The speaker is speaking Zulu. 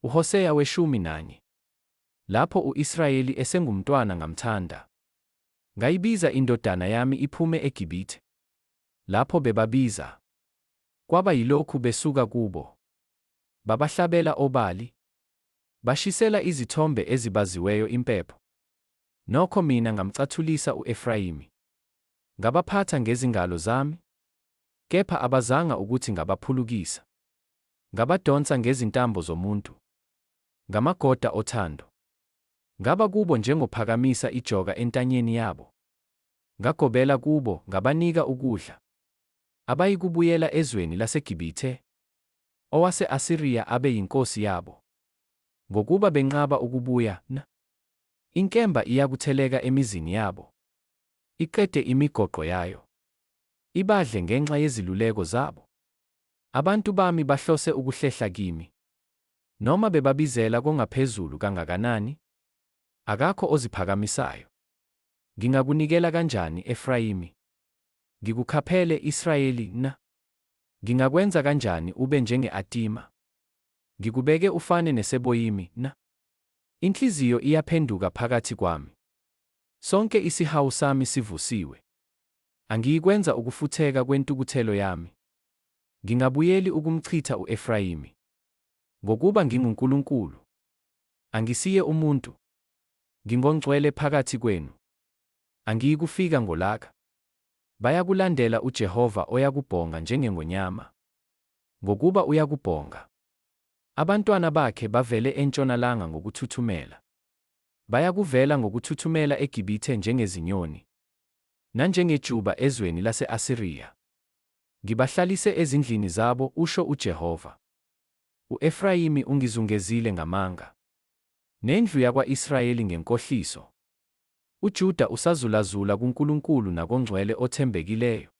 UHoseya 11. Lapho u-Israyeli esengumntwana ngamthanda. Ngayibiza indodana yami iphume eGibhithe. Lapho bebabiza, kwaba yilokhu besuka kubo. Babahlabela obali, bashisela izithombe ezibaziweyo impepho. Nokho mina ngamcathulisa u-Efrayimi. Ngabaphatha ngezingalo zami, kepha abazanga ukuthi ngabaphulukisa. Ngabadonsa ngezintambo zomuntu, ngamagoda othando. Ngaba kubo njengophakamisa ijoka entanyeni yabo. Ngagobela kubo, ngabanika ukudla. Abayikubuyela ezweni laseGibhithe, owase-Asiriya abe yinkosi yabo. Ngokuba benqaba ukubuya, inkemba iyakutheleka emizini yabo, iqede imigoqo yayo, ibadle ngenxa yeziluleko zabo. Abantu bami bahlose ukuhlehla kimi. Noma bebabizela kongaphezulu kangakanani, akakho oziphakamisayo. Ngingakunikela kanjani Efrayimi? Ngikukhaphele Israyeli na? Ngingakwenza kanjani ube njenge-Atima? Ngikubeke ufane neSeboyimi na? Inhliziyo iyaphenduka phakathi kwami. Sonke isihawu sami sivusiwe. Angiyikwenza ukufutheka kwentukuthelo yami. Ngingabuyeli ukumchitha u-Efrayimi. Ngokuba nginguNkulunkulu, angisiye umuntu. Ngingongcwele phakathi kwenu. Angiyikufika ngolaka. Bayakulandela uJehova oyakubhonga njengengonyama. Ngokuba uyakubhonga, abantwana bakhe bavele entshonalanga ngokuthuthumela. Bayakuvela ngokuthuthumela eGibhithe njengezinyoni, nanjengejuba ezweni lase-Asiriya. Ngibahlalise ezindlini zabo, usho uJehova. U-Efrayimi ungizungezile ngamanga, nendlu yakwa-Israyeli ngenkohliso. UJuda usazulazula kuNkulunkulu nakongcwele othembekileyo.